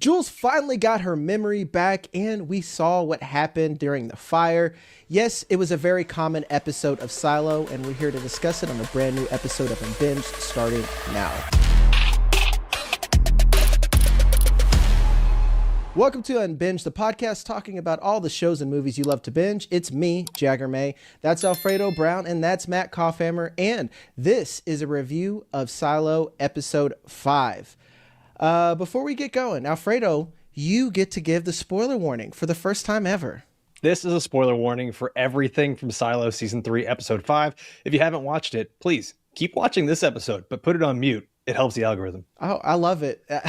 Jules finally got her memory back, and we saw what happened during the fire. Yes, it was a very common episode of Silo, and we're here to discuss it on a brand new episode of Unbinged starting now. Welcome to Unbinged, the podcast talking about all the shows and movies you love to binge. It's me, Jagger May. That's Alfredo Brown, and that's Matt Kaufhammer. And this is a review of Silo episode 5. Before we get going, Alfredo, you get to give the spoiler warning for the first time ever. This is a spoiler warning for everything from Silo Season 3, Episode 5. If you haven't watched it, please keep watching this episode, but put it on mute. It helps the algorithm. Oh, I love it. I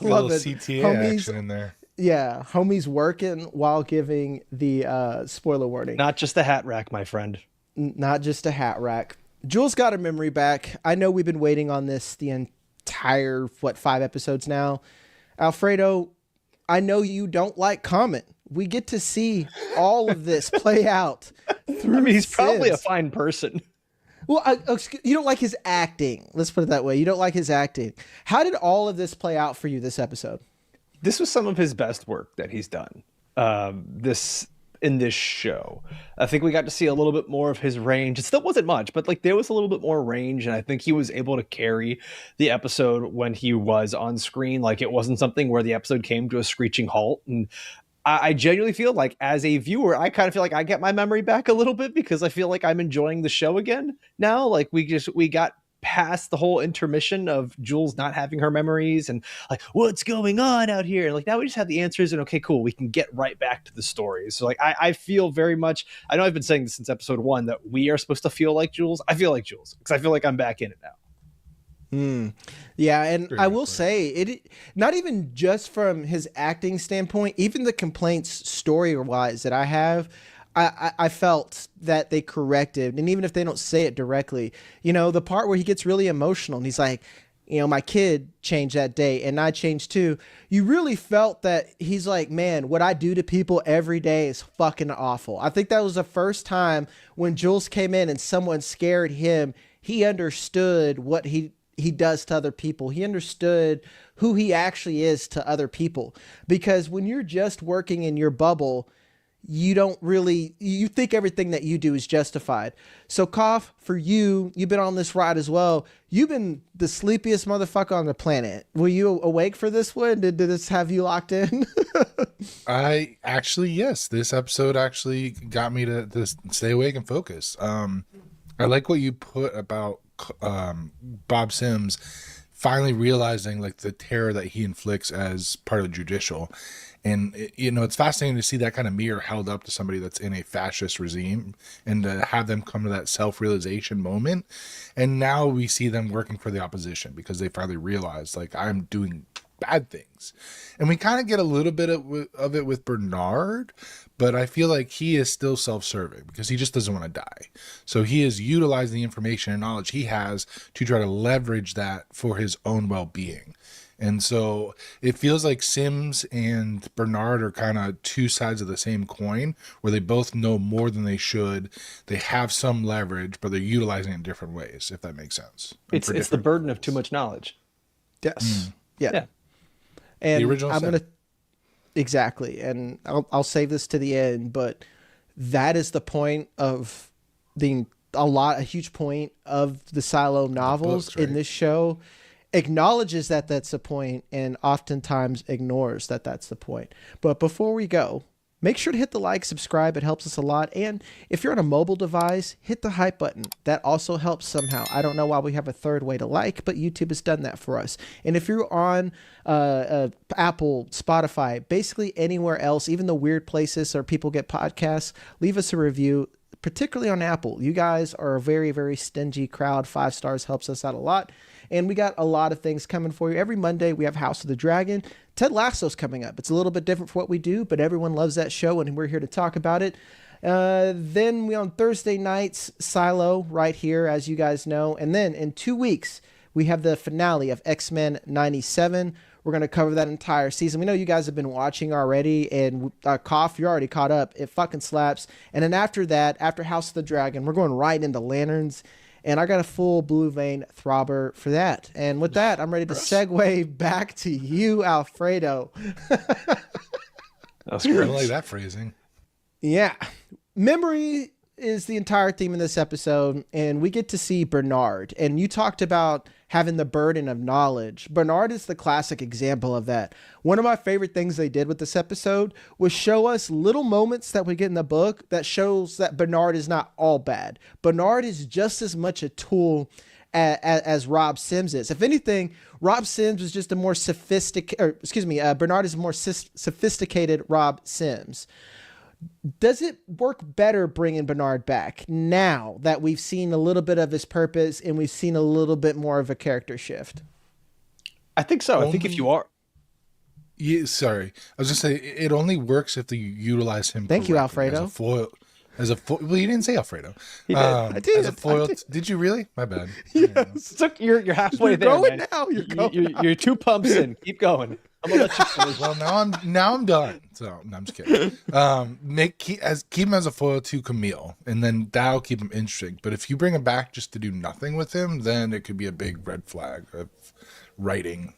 love it. CTA homies, action in there. Yeah, homies working while giving the spoiler warning. Not just a hat rack, my friend. Not just a hat rack. Jules got her memory back. I know we've been waiting on this the entire, 5 episodes now. Alfredo, I know you don't like comment. We get to see all of this play out through I mean, he's probably a Sis. fine person. Well, you don't like his acting. Let's put it that way. You don't like his acting. How did all of this play out for you this episode? This was some of his best work that he's done. In this show, I think we got to see a little bit more of his range. It still wasn't much, but there was a little bit more range, and I think he was able to carry the episode when he was on screen. It wasn't something where the episode came to a screeching halt. And I genuinely feel like, as a viewer, I kind of feel like I get my memory back a little bit because I feel like I'm enjoying the show again now. We got past the whole intermission of Jules not having her memories and what's going on out here, and now we just have the answers, and okay, cool, we can get right back to the story. So I feel very much, I know I've been saying this since episode 1 that we are supposed to feel like Jules. I feel like Jules because I feel like I'm back in it now. Yeah, and I will say it not even just from his acting standpoint, even the complaints story-wise that I have, I felt that they corrected, and even if they don't say it directly, the part where he gets really emotional and he's like, my kid changed that day and I changed too. You really felt that he's like, man, what I do to people every day is fucking awful. I think that was the first time when Jules came in and someone scared him, he understood what he does to other people. He understood who he actually is to other people, because when you're just working in your bubble, you think everything that you do is justified. So Koff, for you've been on this ride as well. You've been the sleepiest motherfucker on the planet. Were you awake for this one? Did this have you locked in? Yes, this episode actually got me to stay awake and focus. I like what you put about Bob Sims finally realizing the terror that he inflicts as part of the judicial. And, it's fascinating to see that kind of mirror held up to somebody that's in a fascist regime and to have them come to that self-realization moment. And now we see them working for the opposition because they finally realize, I'm doing bad things. And we kind of get a little bit of it with Bernard, but I feel like he is still self-serving because he just doesn't want to die. So he is utilizing the information and knowledge he has to try to leverage that for his own well-being. And so it feels like Sims and Bernard are kind of two sides of the same coin where they both know more than they should. They have some leverage, but they're utilizing it in different ways, if that makes sense. It's the burden of too much knowledge. Yes. Yeah. And the original exactly. And I'll save this to the end, but that is the point of a huge point of the Silo novels books, right? In this show. Acknowledges that that's the point and oftentimes ignores that that's the point. But before we go, make sure to hit the like, subscribe. It helps us a lot. And if you're on a mobile device, hit the hype button. That also helps somehow. I don't know why we have a third way to like, but YouTube has done that for us. And if you're on Apple, Spotify, basically anywhere else, even the weird places where people get podcasts, leave us a review, particularly on Apple. You guys are a very, very stingy crowd. 5 stars helps us out a lot. And we got a lot of things coming for you. Every Monday, we have House of the Dragon. Ted Lasso's coming up. It's a little bit different for what we do, but everyone loves that show, and we're here to talk about it. Then we on Thursday nights, Silo, right here, as you guys know. And then in 2 weeks, we have the finale of X-Men 97. We're going to cover that entire season. We know you guys have been watching already, and Koff, you're already caught up. It fucking slaps. And then after that, after House of the Dragon, we're going right into Lanterns. And I got a full blue vein throbber for that. And with that, I'm ready to segue back to you, Alfredo. That's I great. don't like that phrasing. Yeah. Memory is the entire theme in this episode, and we get to see Bernard. And you talked about having the burden of knowledge. Bernard is the classic example of that. One of my favorite things they did with this episode was show us little moments that we get in the book that shows that Bernard is not all bad. Bernard is just as much a tool as Rob Sims is. If anything, Rob Sims is just a more Bernard is a more sophisticated Rob Sims. Does it work better bringing Bernard back now that we've seen a little bit of his purpose and we've seen a little bit more of a character shift? I think so. I think if you are... Yeah, sorry. I was just saying, it only works if you utilize him. Thank you, correctly Alfredo. As a foil. Well, you didn't say Alfredo. He did. I did. As a foil. I did. Did you really? My bad. Yes. You're halfway You're there, going man. now. You're going You're 2 pumps in. Keep going. I'm gonna let you finish. Well, now I'm done. So no, I'm just kidding. Keep him as a foil to Camille, and then that'll keep him interesting. But if you bring him back just to do nothing with him, then it could be a big red flag of writing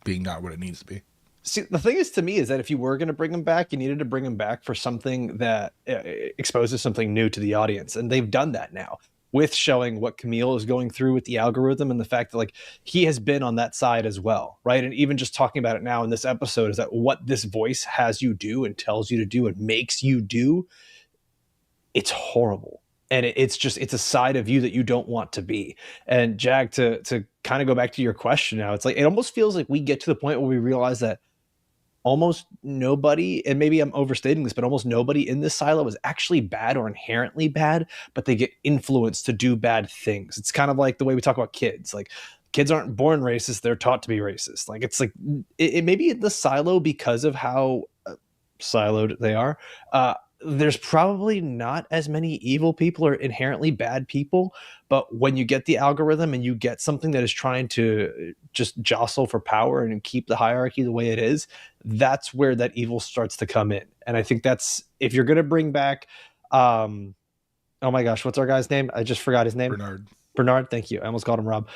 being not what it needs to be. See, the thing is to me is that if you were going to bring him back, you needed to bring him back for something that exposes something new to the audience. And they've done that now with showing what Camille is going through with the algorithm and the fact that like he has been on that side as well. Right. And even just talking about it now in this episode is that what this voice has you do and tells you to do and makes you do, it's horrible. And it's a side of you that you don't want to be. And Jag, to kind of go back to your question now, it's like, it almost feels like we get to the point where we realize that almost nobody, and maybe I'm overstating this, but almost nobody in this silo is actually bad or inherently bad, but they get influenced to do bad things. It's kind of like the way we talk about kids. Like kids aren't born racist, they're taught to be racist. Like it's like it may be in the silo because of how siloed they are. There's probably not as many evil people or inherently bad people, but when you get the algorithm and you get something that is trying to just jostle for power and keep the hierarchy the way it is, that's where that evil starts to come in. And I think that's, if you're going to bring back, oh my gosh, what's our guy's name? I just forgot his name. Bernard. Thank you. I almost called him Rob.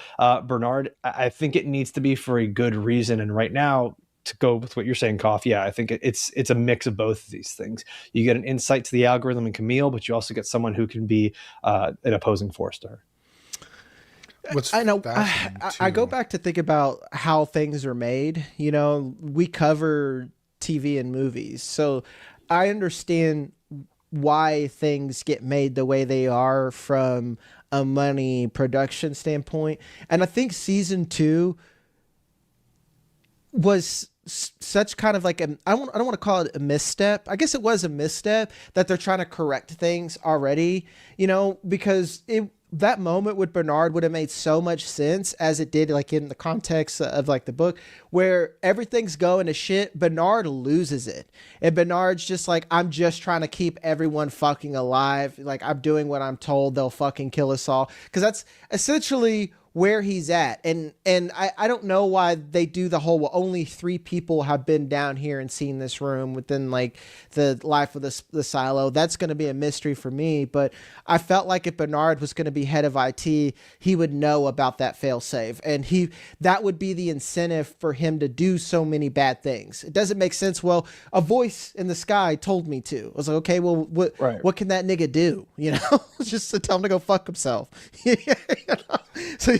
Bernard, I think it needs to be for a good reason. And right now, to go with what you're saying, Koff, yeah, I think it's a mix of both of these things. You get an insight to the algorithm in Camille, but you also get someone who can be an opposing force to her. I know. I go back to think about how things are made. You know, we cover TV and movies, so I understand why things get made the way they are from a money production standpoint. And I think season 2 was such kind of like I don't want to call it a misstep. I guess it was a misstep that they're trying to correct things already, you know, because that moment with Bernard would have made so much sense as it did like in the context of like the book where everything's going to shit. Bernard loses it. And Bernard's just like, I'm just trying to keep everyone fucking alive. Like I'm doing what I'm told, they'll fucking kill us all. Cause that's essentially where he's at. And I don't know why they do the whole, well, only 3 people have been down here and seen this room within like the life of the silo. That's going to be a mystery for me. But I felt like if Bernard was going to be head of IT, he would know about that failsafe. And that would be the incentive for him to do so many bad things. It doesn't make sense. Well, a voice in the sky told me to. I was like, okay, well, what can that nigga do? You know, just to tell him to go fuck himself. You know? So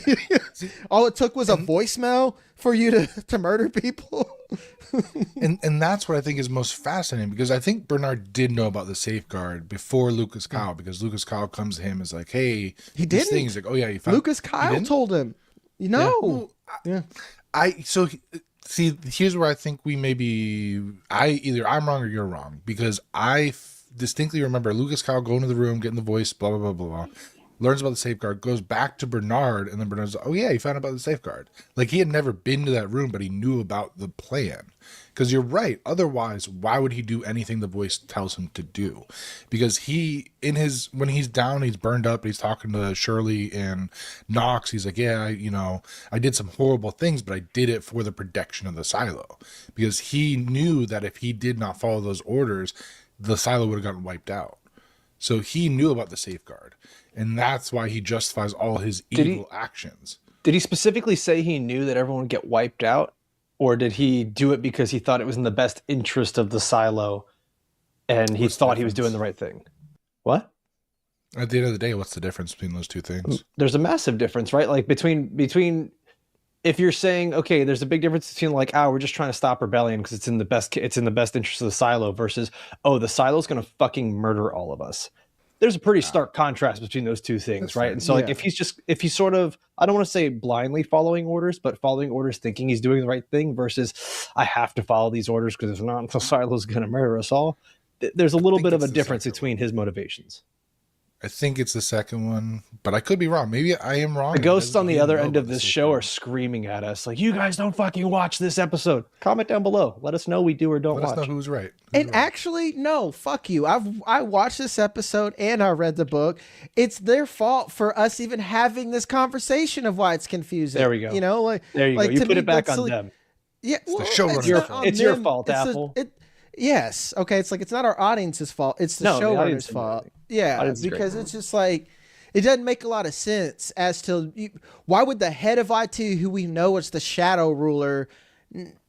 all it took was a voicemail for you to murder people. and that's what I think is most fascinating, because I think Bernard did know about the safeguard before Lucas Kyle, because Lucas Kyle comes to him and is like, hey, he did things like, oh yeah, you found Lucas Kyle told him, you know. Yeah. See, here's where I think we either I'm wrong or you're wrong, because I distinctly remember Lucas Kyle going to the room, getting the voice, blah blah blah blah, learns about the safeguard, goes back to Bernard, and then Bernard's like, oh yeah, he found out about the safeguard. Like he had never been to that room, but he knew about the plan. Because you're right. Otherwise, why would he do anything the voice tells him to do? Because when he's down, he's burned up, he's talking to Shirley and Knox. He's like, yeah, I did some horrible things, but I did it for the protection of the silo. Because he knew that if he did not follow those orders, the silo would have gotten wiped out. So he knew about the safeguard, and that's why he justifies all his evil actions. Did he specifically say he knew that everyone would get wiped out? Or did he do it because he thought it was in the best interest of the silo and he thought he was doing the right thing? What? At the end of the day, what's the difference between those two things? There's a massive difference, right? Like between if you're saying, okay, there's a big difference between like, we're just trying to stop rebellion because it's in the best interest of the silo versus, the silo's going to fucking murder all of us. There's a pretty stark contrast between those two things, right? And so like if he's sort of, I don't want to say blindly following orders, but following orders thinking he's doing the right thing versus I have to follow these orders because if not, the silo's going to murder us all. There's a little bit of a difference between his motivations. I think it's the second one, but I could be wrong. Maybe I am wrong. The ghosts on the other end of this show are screaming at us like, you guys don't fucking watch this episode. Comment down below. Let us know we do or don't watch. Let us know who's right. Actually, no, fuck you. I watched this episode and I read the book. It's their fault for us even having this conversation of why it's confusing. There we go. You know, like there you like, go. You put me, it back on them. Yeah, it's the showrunner's it's your fault, Apple. Yes. Okay. It's like, it's not our audience's fault. It's the showrunner's fault. Yeah. Because it's just like, it doesn't make a lot of sense as to why would the head of IT, who we know is the shadow ruler,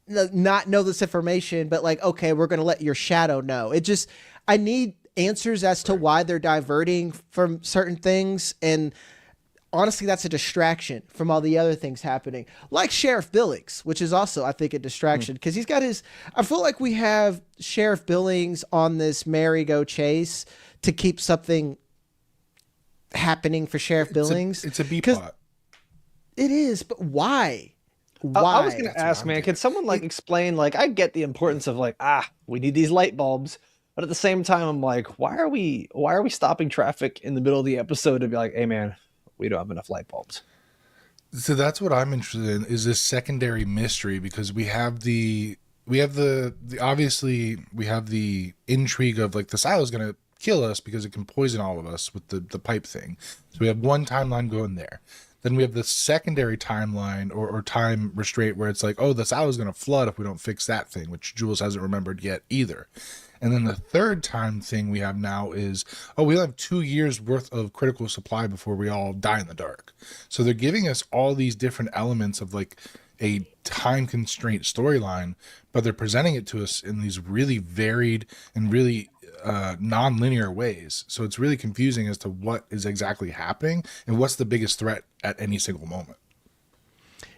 not know this information, but like, okay, we're going to let your shadow know. I need answers as to why they're diverting from certain things. And honestly, that's a distraction from all the other things happening, like Sheriff Billings, which is also, I think, a distraction because he's got I feel like we have Sheriff Billings on this merry-go chase to keep something happening for Sheriff Billings. It's a B plot. It is, but why? Why? I was going to ask, man, can someone like explain, like, I get the importance of like, we need these light bulbs. But at the same time, I'm like, why are we stopping traffic in the middle of the episode to be like, hey, man, we don't have enough light bulbs? So that's what I'm interested in, is this secondary mystery, because we have the obviously we have the intrigue of like the silo is going to kill us because it can poison all of us with the pipe thing. So we have one timeline going there. Then we have the secondary timeline or time restraint where it's like, the silo is going to flood if we don't fix that thing, which Jules hasn't remembered yet either. And then the third time thing we have now is, we'll have 2 years worth of critical supply before we all die in the dark. So they're giving us all these different elements of like a time constraint storyline, but they're presenting it to us in these really varied and really non-linear ways. So it's really confusing as to what is exactly happening and what's the biggest threat at any single moment.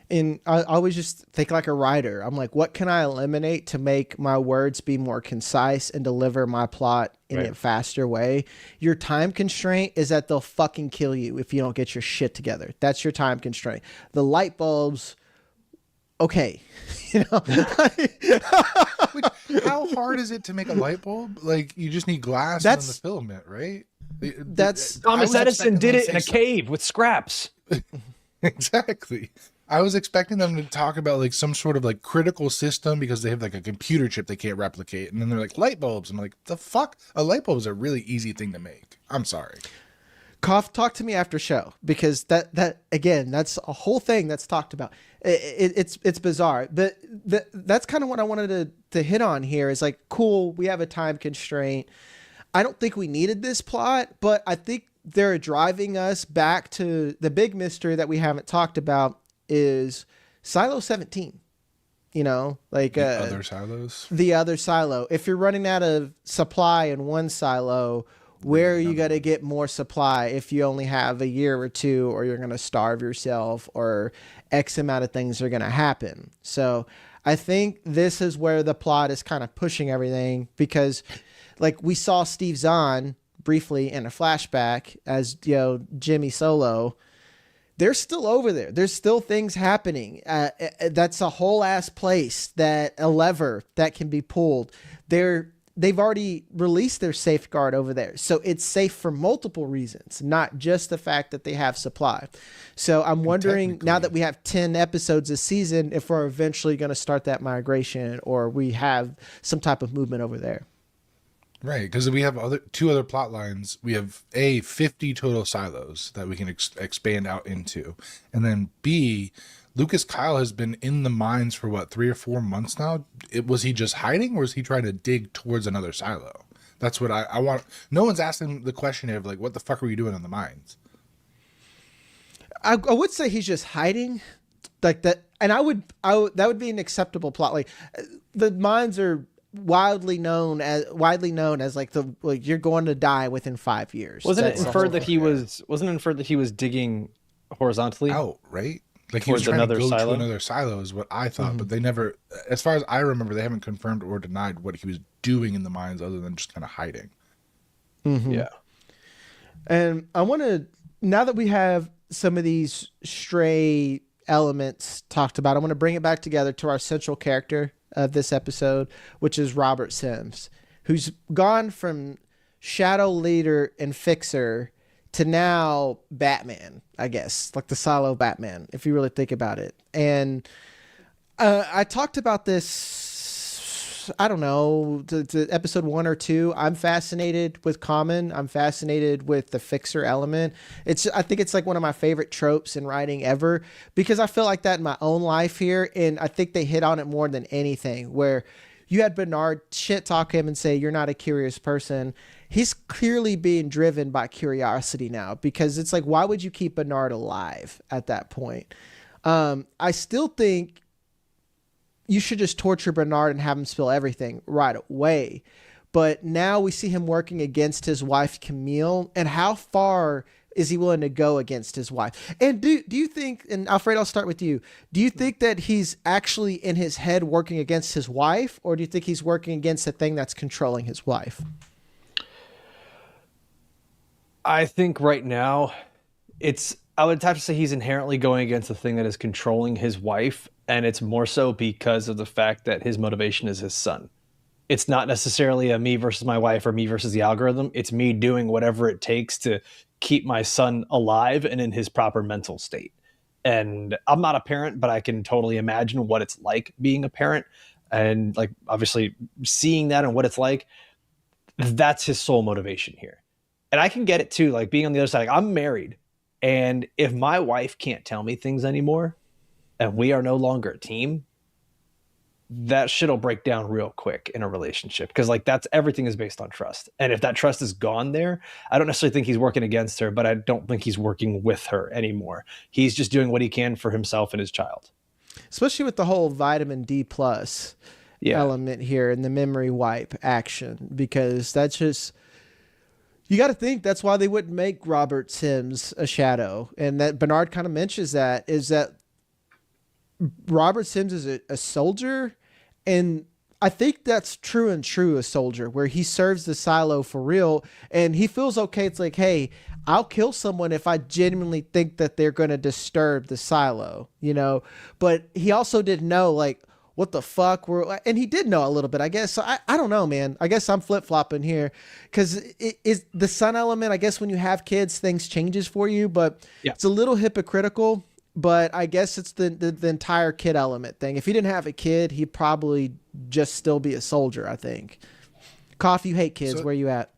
And I always just think like a writer. I'm like, what can I eliminate to make my words be more concise and deliver my plot in a faster way? Your time constraint is that they'll fucking kill you if you don't get your shit together. That's your time constraint. The light bulbs, okay. How hard is it to make a light bulb? Like, you just need glass and then the filament, right? Thomas Edison did it in a cave with scraps. Exactly. I was expecting them to talk about like some sort of like critical system because they have like a computer chip they can't replicate. And then they're like, light bulbs. I'm like, the fuck? A light bulb is a really easy thing to make. I'm sorry. Koff, talk to me after show, because that again, that's a whole thing that's talked about. It's bizarre. But that's kind of what I wanted to hit on here is like, cool, we have a time constraint. I don't think we needed this plot, but I think they're driving us back to the big mystery that we haven't talked about is Silo 17. Like the other silos. The other silo. If you're running out of supply in one silo, where are you going to get more supply if you only have a year or two, or you're going to starve yourself, or X amount of things are going to happen? So I think this is where the plot is kind of pushing everything, because like we saw Steve Zahn briefly in a flashback as Jimmy Solo. They're still over there. There's still things happening. That's a whole ass place, a lever that can be pulled. They've already released their safeguard over there. So it's safe for multiple reasons, not just the fact that they have supply. So I'm wondering, now that we have 10 episodes a season, if we're eventually going to start that migration, or we have some type of movement over there. Right, because we have two other plot lines. We have 50 total silos that we can expand out into, and then B, Lucas Kyle has been in the mines for 3 or 4 months now. Was he just hiding, or was he trying to dig towards another silo? That's what I want. No one's asking the question of like, what the fuck were you doing in the mines? I would say he's just hiding, like that, and I would that would be an acceptable plot. Like the mines are widely known as like you're going to die within 5 years. Wasn't it inferred that he was digging horizontally out, right? Like he was trying to go to another silo is what I thought, but they never, as far as I remember, they haven't confirmed or denied what he was doing in the mines other than just kind of hiding. Yeah. And I want to, now that we have some of these stray elements talked about, I want to bring it back together to our central character of this episode, which is Robert Sims, who's gone from shadow leader and fixer to now Batman, I guess, like the silo Batman, if you really think about it. And I talked about this, I don't know, to episode 1 or 2. I'm fascinated with Common. I'm fascinated with the fixer element. I think it's like one of my favorite tropes in writing ever, because I feel like that in my own life here. And I think they hit on it more than anything, where you had Bernard shit talk him and say, you're not a curious person. He's clearly being driven by curiosity now, because it's like, why would you keep Bernard alive at that point? I still think you should just torture Bernard and have him spill everything right away. But now we see him working against his wife, Camille, and how far is he willing to go against his wife? And do you think, and Alfred, I'll start with you. Do you think that he's actually in his head working against his wife, or do you think he's working against the thing that's controlling his wife? I think right now I would have to say he's inherently going against the thing that is controlling his wife. And it's more so because of the fact that his motivation is his son. It's not necessarily a me versus my wife or me versus the algorithm. It's me doing whatever it takes to keep my son alive and in his proper mental state. And I'm not a parent, but I can totally imagine what it's like being a parent. And like, obviously seeing that and what it's like, that's his sole motivation here. And I can get it too, like being on the other side. Like, I'm married, and if my wife can't tell me things anymore and we are no longer a team, that shit'll break down real quick in a relationship. Cause like everything is based on trust. And if that trust is gone there, I don't necessarily think he's working against her, but I don't think he's working with her anymore. He's just doing what he can for himself and his child. Especially with the whole vitamin D plus element here and the memory wipe action, because that's just, you got to think that's why they wouldn't make Robert Sims a shadow. And that Bernard kind of mentions that, is that Robert Sims is a soldier. And I think that's true a soldier, where he serves the silo for real and he feels okay. It's like, hey, I'll kill someone if I genuinely think that they're going to disturb the silo, you know? But he also didn't know, like, what the fuck and he did know a little bit, I guess. So I don't know, man. I guess I'm flip-flopping here, because it is the son element. I guess when you have kids, things changes for you, but it's a little hypocritical. But I guess it's the entire kid element thing. If he didn't have a kid, he'd probably just still be a soldier, I think. Cough, you hate kids. Where you at?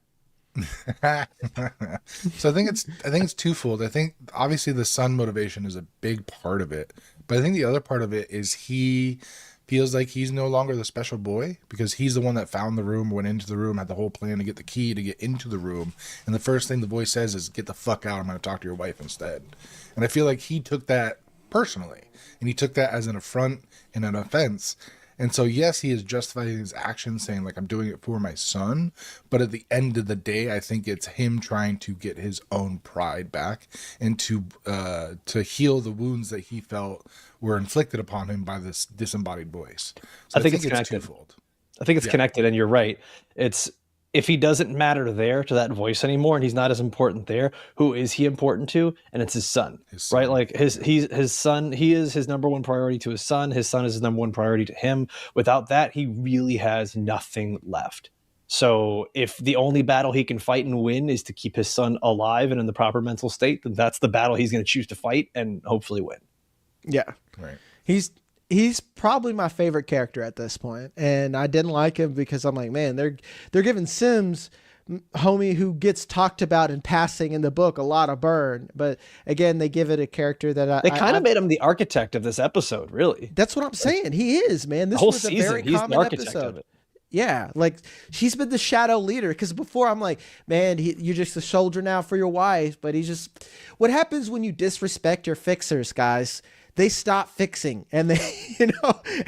So I think it's twofold. I think obviously the son motivation is a big part of it, but I think the other part of it is he feels like he's no longer the special boy, because he's the one that found the room, went into the room, had the whole plan to get the key to get into the room. And the first thing the boy says is, get the fuck out. I'm going to talk to your wife instead. And I feel like he took that personally, and he took that as an affront and an offense. And so, yes, he is justifying his actions, saying like, I'm doing it for my son. But at the end of the day, I think it's him trying to get his own pride back and to heal the wounds that he felt were inflicted upon him by this disembodied voice. So I think it's connected. Twofold. I think it's connected, and you're right. It's, if he doesn't matter there to that voice anymore, and he's not as important there, who is he important to? And it's his son, right? Like his son, he is his number one priority to his son. His son is his number one priority to him. Without that, he really has nothing left. So if the only battle he can fight and win is to keep his son alive and in the proper mental state, then that's the battle he's going to choose to fight and hopefully win. Yeah. Right. He's probably my favorite character at this point, and I didn't like him because I'm like, man, they're giving Sims, homie, who gets talked about in passing in the book, a lot of burn. But again, they give it a character that they kind of made him the architect of this episode, really. That's what I'm saying. He is, man. This whole was a season, very he's common the architect episode. of it. Yeah, like she's been the shadow leader. Because before I'm like, man, you're just a soldier now for your wife. But he's just, what happens when you disrespect your fixers, guys? They stop fixing, and they, and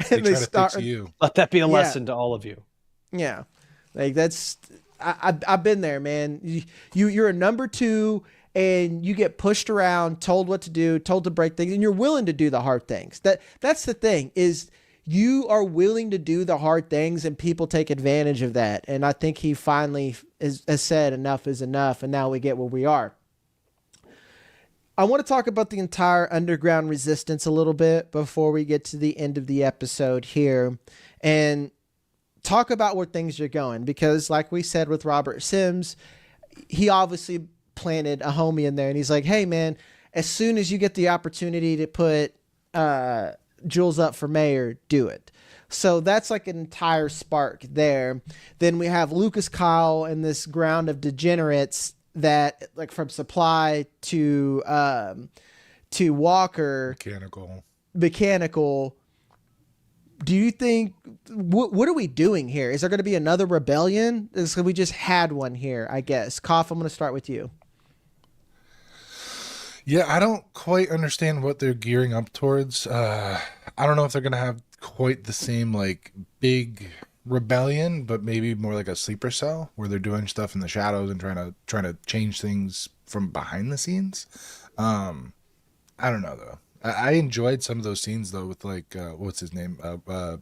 they start. To fix you. Let that be a lesson to all of you. Yeah, like that's, I've been there, man. You're a number 2, and you get pushed around, told what to do, told to break things, and you're willing to do the hard things. That's the thing is. You are willing to do the hard things, and people take advantage of that. And I think he finally has said enough is enough, and now we get where we are. I want to talk about the entire underground resistance a little bit before we get to the end of the episode here, and talk about where things are going. Because like we said with Robert Sims, he obviously planted a homie in there, and he's like, hey, man, as soon as you get the opportunity to put Jules up for mayor, do it. So that's like an entire spark there. Then we have Lucas Kyle and this ground of degenerates that, like, from Supply to Walker, mechanical. Do you think what are we doing here? Is there going to be another rebellion? We just had one here, I guess. Koff, I'm going to start with you. Yeah, I don't quite understand what they're gearing up towards. I don't know if they're going to have quite the same, like, big rebellion, but maybe more like a sleeper cell where they're doing stuff in the shadows and trying to change things from behind the scenes. I don't know, though. I enjoyed some of those scenes, though, with, like, what's his name?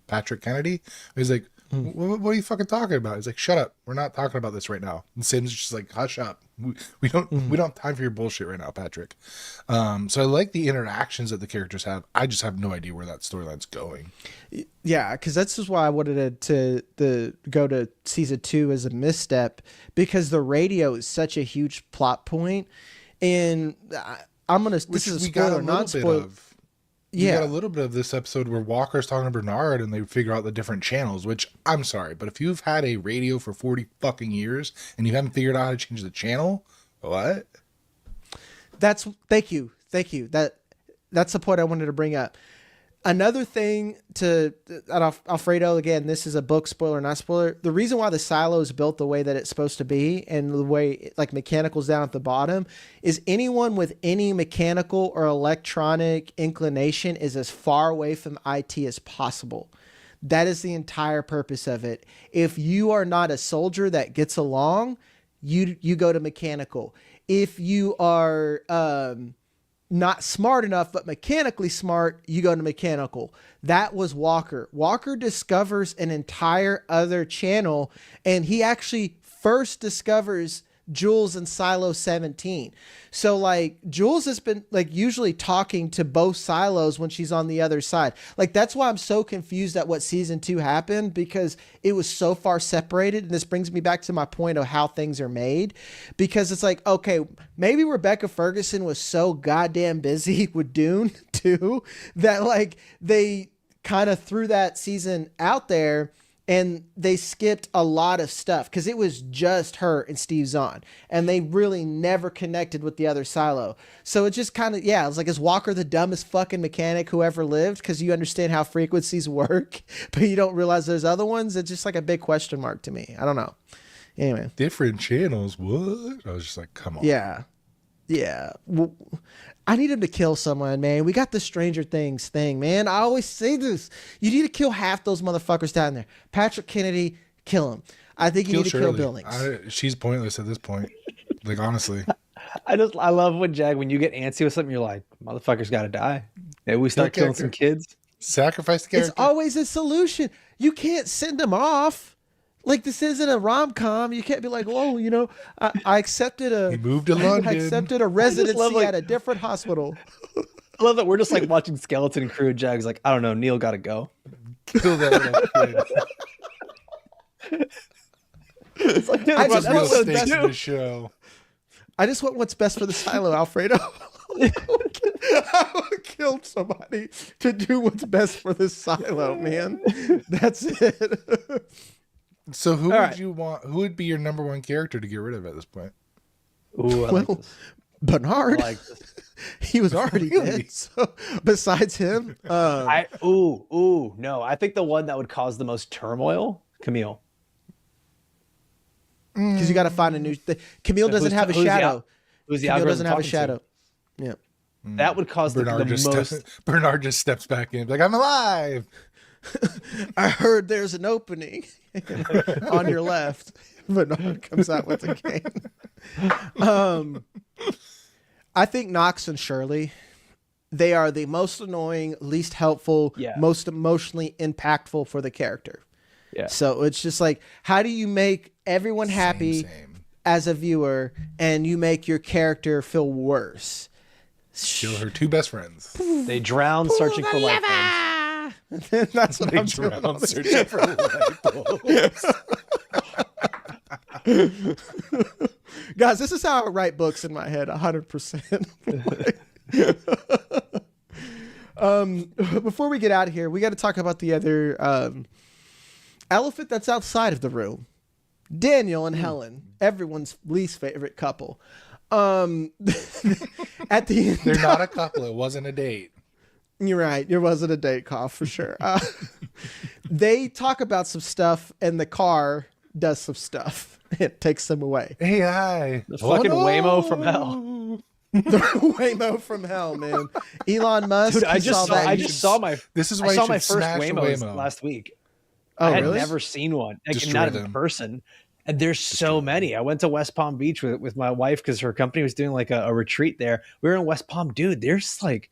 Patrick Kennedy. He's like, what are you fucking talking about? He's like, shut up. We're not talking about this right now. And Sim's just like, hush up. We don't have time for your bullshit right now, Patrick. So I like the interactions that the characters have. I just have no idea where that storyline's going. Yeah, because that's just why I wanted to go to season 2 as a misstep, because the radio is such a huge plot point, and I'm gonna. This is a spoiler, non-spoiler. You got a little bit of this episode where Walker's talking to Bernard and they figure out the different channels, which, I'm sorry, but if you've had a radio for 40 fucking years and you haven't figured out how to change the channel, what? Thank you. That's the point I wanted to bring up. Another thing Alfredo, again, this is a book spoiler, not spoiler. The reason why the silo is built the way that it's supposed to be and the way, like, mechanical's down at the bottom is anyone with any mechanical or electronic inclination is as far away from IT as possible. That is the entire purpose of it. If you are not a soldier that gets along, you go to mechanical. If you are not smart enough, but mechanically smart, you go to mechanical. That was Walker. Walker discovers an entire other channel, and he actually first discovers Jules in Silo 17. So, like, Jules has been, like, usually talking to both silos when she's on the other side. Like, that's why I'm so confused at what season 2 happened, because it was so far separated. And this brings me back to my point of how things are made, because it's like, okay, maybe Rebecca Ferguson was so goddamn busy with Dune too, that, like, they kind of threw that season out there. And they skipped a lot of stuff because it was just her and Steve Zahn. And they really never connected with the other silo. So it just kind of, yeah, it was like, is Walker the dumbest fucking mechanic who ever lived? Because you understand how frequencies work, but you don't realize there's other ones. It's just like a big question mark to me. I don't know. Anyway. Different channels, what? I was just like, come on. Yeah. Yeah. Well, I need him to kill someone, man. We got the Stranger Things thing, man. I always say this. You need to kill half those motherfuckers down there. Patrick Kennedy, kill him. I think you need to kill Billings. She's pointless at this point. Like, honestly. I love when you get antsy with something, you're like, motherfucker's got to die. Maybe we start killing some kids. Sacrifice the character. It's always a solution. You can't send them off. Like, this isn't a rom-com. You can't be like, whoa, I accepted He moved to London. I accepted a residency at a different hospital. I love that we're just like watching Skeleton Crew. Jag's like, I don't know, Neil got to go. Kill that little kid. It's like, dude, I just that's want what's best for the show. I just want what's best for the silo, Alfredo. I would kill somebody to do what's best for the silo, man. That's it. So who would you want? Who would be your number one character to get rid of at this point? Ooh, I like this. Bernard. I like this. He was already dead. So besides him, no. I think the one that would cause the most turmoil, Camille. because you got to find a new. Camille doesn't have a shadow. Who's the Camille doesn't algorithm have a talking to? shadow. Yeah. That would cause the most. Bernard just steps back in, like, I'm alive. I heard there's an opening on your left. Bernard comes out with a cane. I think Knox and Shirley, they are the most annoying, least helpful, most emotionally impactful for the character. Yeah. So it's just like, how do you make everyone happy as a viewer, and you make your character feel worse? Kill her two best friends. They drown searching for light bulbs. That's what I'm doing. Searching for light bulbs. Guys, this is how I write books in my head, 100%. Before we get out of here, we got to talk about the other elephant that's outside of the room. Daniel and Helen, everyone's least favorite couple. At the end, they're not a couple. It wasn't a date. You're right. It wasn't a date call for sure. They talk about some stuff, and the car does some stuff. It takes them away. Hey, hi. The fucking Waymo from hell. The Waymo from hell, man. Elon Musk. Dude, I just saw my first Waymos last week. Oh, I had really? never seen one. Like, Destroy not them. in person. And there's so many. I went to West Palm Beach with my wife because her company was doing like a retreat there. We were in West Palm, dude. There's like,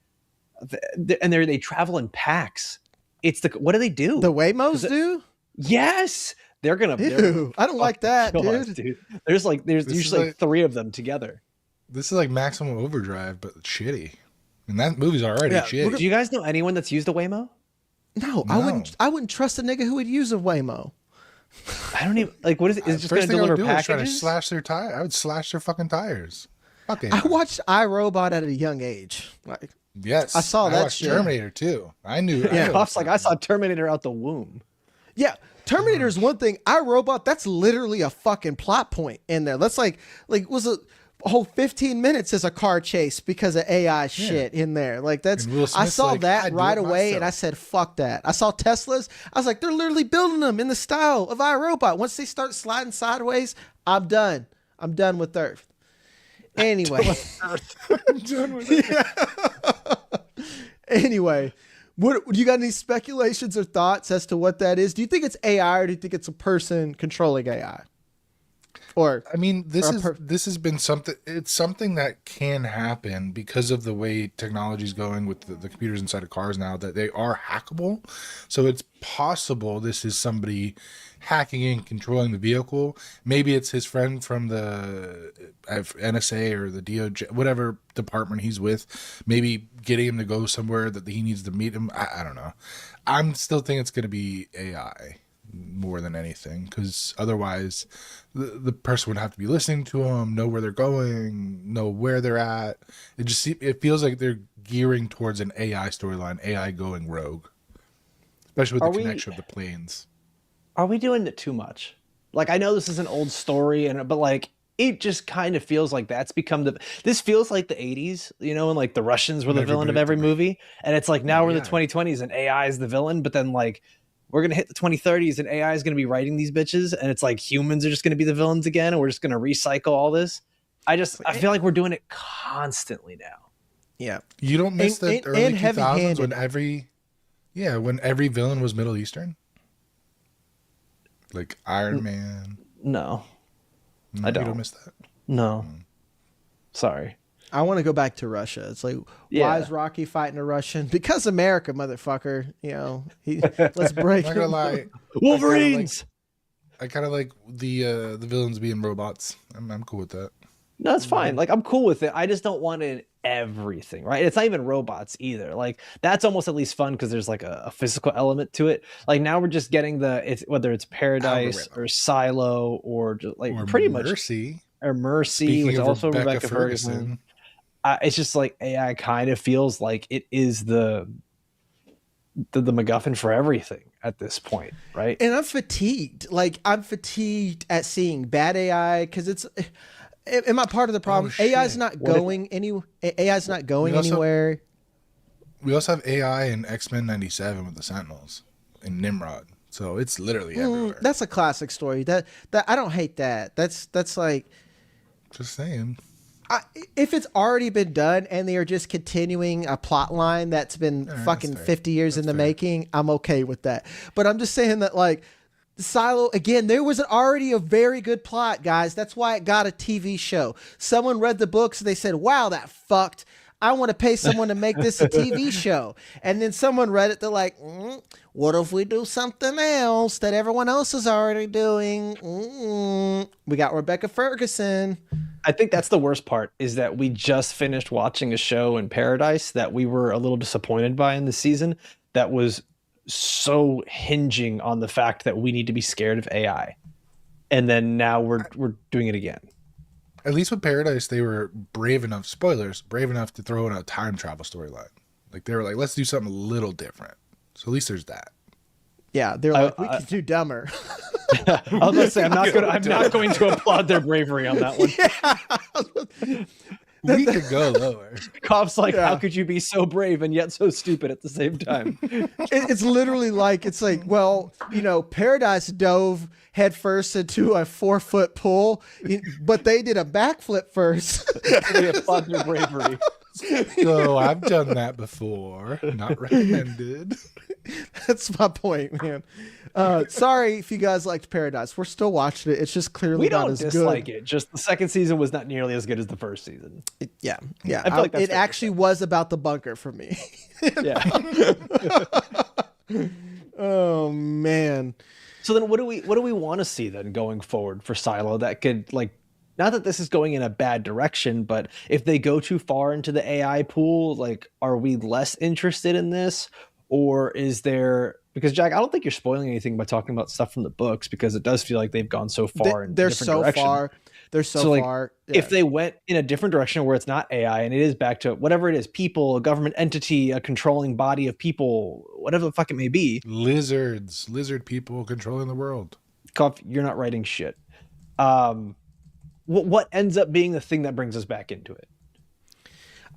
and they travel in packs. It's what do they do? The Waymos do? Yes, they're gonna. Ew, I don't like that, us, dude. There's usually like 3 of them together. This is like Maximum Overdrive, but shitty. And that movie's already shitty. Do you guys know anyone that's used a Waymo? No, I wouldn't trust a nigga who would use a Waymo. I don't even like. What is it? Is it just going to First thing I would deliver do is try to packages? slash their tire. I would slash their fucking tires. Fucking. I watched iRobot at a young age. Like, yes, I saw that watched shit. Terminator too. I knew. Yeah. Puff's like, I saw Terminator out the womb. yeah, Terminator is one thing. iRobot, that's literally a fucking plot point in there. That's like was a whole 15 minutes is a car chase because of AI shit in there. Like that's I saw that right away and I said fuck that. I saw Teslas. I was like, they're literally building them in the style of iRobot. Once they start sliding sideways, I'm done. I'm done with Earth. Anyway. I'm done with it. Anyway, what do you got any speculations or thoughts as to what that is? Do you think it's AI or do you think it's a person controlling AI? Or I mean, this has been something. It's something that can happen because of the way technology is going with the computers inside of cars now. That they are hackable, so it's possible this is somebody hacking in, controlling the vehicle. Maybe it's his friend from the NSA or the DOJ, whatever department he's with. Maybe getting him to go somewhere that he needs to meet him. I don't know. I'm still thinking it's going to be AI more than anything, because otherwise the person would have to be listening to them, know where they're going, know where they're at. It feels like they're gearing towards an AI storyline, AI going rogue, especially with the connection of the planes. Are we doing it too much? Like, I know this is an old story, but like it just kind of feels like that's become this feels like the 80s, you know, and like the Russians were the villain of every movie, and it's like now we're in the 2020s and AI is the villain, but then like we're going to hit the 2030s and AI is going to be writing these bitches. And it's like humans are just going to be the villains again. And we're just going to recycle all this. I feel like we're doing it constantly now. Yeah. You don't miss the early 2000s when every villain was Middle Eastern? Like Iron Man. No. I don't. You don't miss that? No. Sorry. I want to go back to Russia. It's like, why is Rocky fighting a Russian? Because America, motherfucker. You know, let's break. I'm not gonna lie. Wolverines. I kind of like the villains being robots. I'm cool with that. No, it's fine. Like, I'm cool with it. I just don't want it in everything, right? It's not even robots either. Like, that's almost at least fun because there's like a physical element to it. Like, now we're just getting whether it's Paradise or Silo or just like pretty much Mercy. Or Mercy, which is also Rebecca Ferguson. It's just like AI kind of feels like it is the MacGuffin for everything at this point, right? And I'm fatigued. Like, I'm fatigued at seeing bad AI because it's. Am I part of the problem? AI's not going anywhere. AI's not going anywhere. We also have AI in X-Men '97 with the Sentinels and Nimrod. So it's literally everywhere. That's a classic story. That I don't hate that. That's like, just saying. If it's already been done and they are just continuing a plot line that's been fucking 50 years in the making, I'm okay with that. But I'm just saying that, like, Silo, again, there was already a very good plot, guys. That's why it got a TV show. Someone read the books and they said, wow, that fucked. I want to pay someone to make this a TV show. And then someone read it. They're like, what if we do something else that everyone else is already doing? We got Rebecca Ferguson. I think that's the worst part, is that we just finished watching a show in Paradise that we were a little disappointed by in the season that was so hinging on the fact that we need to be scared of AI. And then now we're doing it again. At least with Paradise, they were brave enough, spoilers, brave enough to throw in a time travel storyline. Like, they were like, let's do something a little different. So at least there's that. Yeah, they're like, we could do dumber. I was going to say, I'm not going to applaud their bravery on that one. Yeah. We could go lower. Cobb's like, how could you be so brave and yet so stupid at the same time? It's literally like, it's like, well, you know, Paradise dove headfirst into a 4-foot pool, but they did a backflip first. We applaud their bravery. So I've done that before. Not recommended. That's my point, man. Sorry if you guys liked Paradise. We're still watching it. It's just clearly not as good. We don't dislike it. Just the second season was not nearly as good as the first season. Yeah. I feel like that's it actually was about the bunker for me. Yeah. Oh man. So then what do we want to see then going forward for Silo that could, like, not that this is going in a bad direction, but if they go too far into the AI pool, like, are we less interested in this? Or is there, because Jack, I don't think you're spoiling anything by talking about stuff from the books, because it does feel like they've gone so far in a different direction. They're so far. Yeah. If they went in a different direction where it's not AI and it is back to whatever it is, people, a government entity, a controlling body of people, whatever the fuck it may be. Lizard people controlling the world. Cough, you're not writing shit. What ends up being the thing that brings us back into it?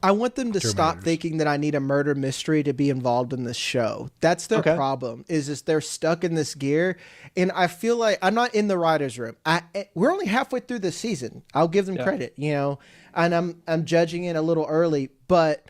I want them to stop thinking that I need a murder mystery to be involved in this show. That's their problem, is they're stuck in this gear. And I feel like I'm not in the writer's room. We're only halfway through this season. I'll give them credit, you know, and I'm judging it a little early, but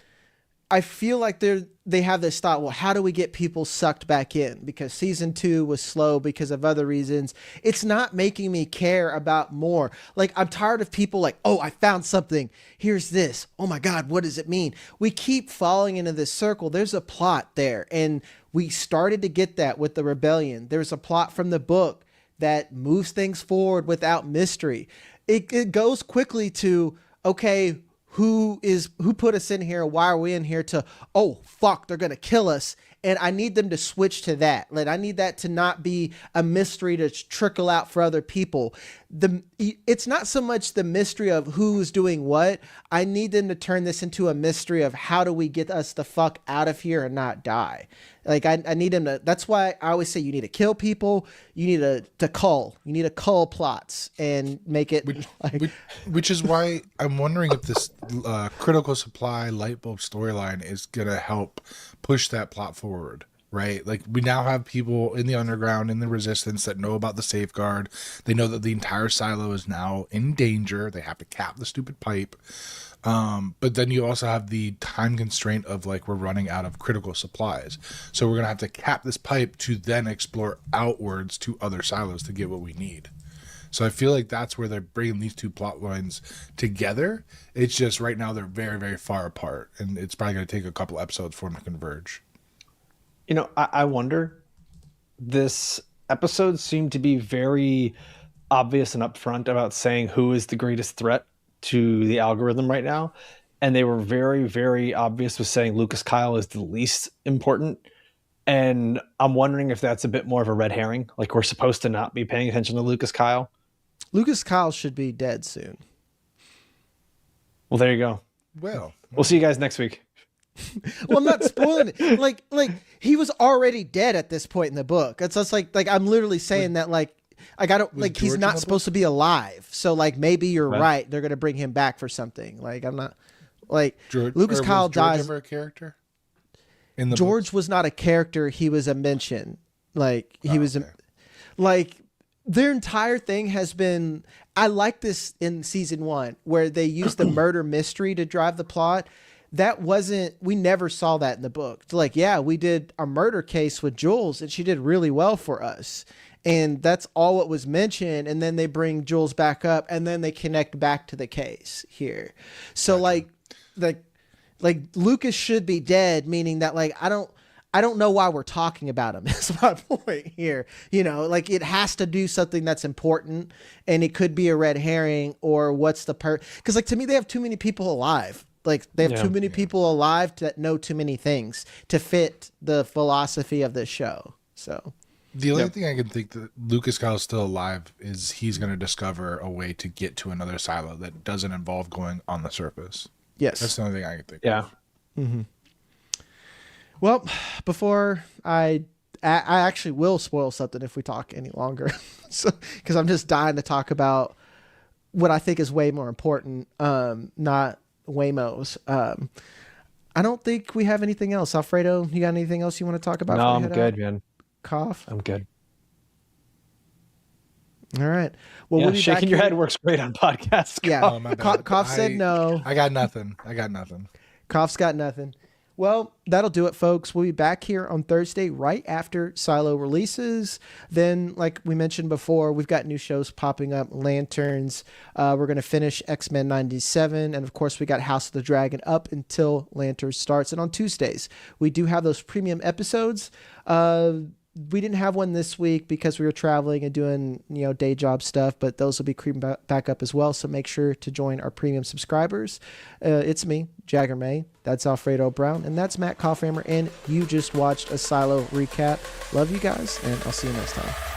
I feel like they have this thought, well, how do we get people sucked back in? Because season 2 was slow because of other reasons. It's not making me care about more. Like, I'm tired of people like, oh, I found something. Here's this. Oh my God, what does it mean? We keep falling into this circle. There's a plot there. And we started to get that with the rebellion. There's a plot from the book that moves things forward without mystery. It goes quickly to, okay, who put us in here? Why are we in here? To, oh, fuck, they're going to kill us. And I need them to switch to that. Like, I need that to not be a mystery to trickle out for other people. It's not so much the mystery of who's doing what. I need them to turn this into a mystery of how do we get us the fuck out of here and not die. Like, I need them to, that's why I always say you need to kill people. You need to cull. You need to cull plots and make it which is why I'm wondering if this critical supply light bulb storyline is going to help push that plot forward, right? Like, we now have people in the underground, in the resistance, that know about the safeguard. They know that the entire silo is now in danger. They have to cap the stupid pipe. But then you also have the time constraint of, like, we're running out of critical supplies. So we're going to have to cap this pipe to then explore outwards to other silos to get what we need. So I feel like that's where they're bringing these two plot lines together. It's just right now they're very, very far apart, and it's probably going to take a couple episodes for them to converge. You know, I wonder, this episode seemed to be very obvious and upfront about saying who is the greatest threat to the algorithm right now. And they were very, very obvious with saying Lucas Kyle is the least important. And I'm wondering if that's a bit more of a red herring. Like, we're supposed to not be paying attention to Lucas Kyle. Lucas Kyle should be dead soon. Well, there you go. Well, we'll see you guys next week. Well, I'm not spoiling it. Like he was already dead at this point in the book. It's just like I'm literally saying that, like, I gotta, like, he's not supposed to be alive. So, like, maybe you're right. They're gonna bring him back for something. Like, I'm not, like, Lucas Kyle dies. Ever a character? In the George was not a character. He was a mention. Like he was like their entire thing has been. I like this in season 1 where they used the murder mystery to drive the plot. That wasn't, we never saw that in the book. It's like, yeah, we did a murder case with Jules and she did really well for us. And that's all what was mentioned. And then they bring Jules back up and then they connect back to the case here. So like Lucas should be dead, meaning that like, I don't know why we're talking about him. Is my point here. You know, like it has to do something that's important, and it could be a red herring or what's the because like to me they have too many people alive. Like they have too many people alive that know too many things to fit the philosophy of this show. So the only thing I can think that Lucas Kyle's still alive is he's going to discover a way to get to another silo that doesn't involve going on the surface. Yes, that's the only thing I can think. Yeah. Of. Mm-hmm. Well, before I actually will spoil something if we talk any longer, so because I'm just dying to talk about what I think is way more important, not Waymo's. I don't think we have anything else. Alfredo, you got anything else you want to talk about? No, I'm good, man. Cough. I'm good. All right. Well, yeah, we'll be shaking your head works great on podcasts. Yeah. Cough said no. I got nothing. Cough's got nothing. Well, that'll do it, folks. We'll be back here on Thursday right after Silo releases. Then, like we mentioned before, we've got new shows popping up. Lanterns. We're going to finish X-Men 97. And, of course, we got House of the Dragon up until Lanterns starts. And on Tuesdays, we do have those premium episodes. We didn't have one this week because we were traveling and doing, day job stuff, but those will be creeping back up as well. So make sure to join our premium subscribers. It's me, Jagger May. That's Alfredo Brown. And that's Matt Kaufhammer. And you just watched a Silo recap. Love you guys, and I'll see you next time.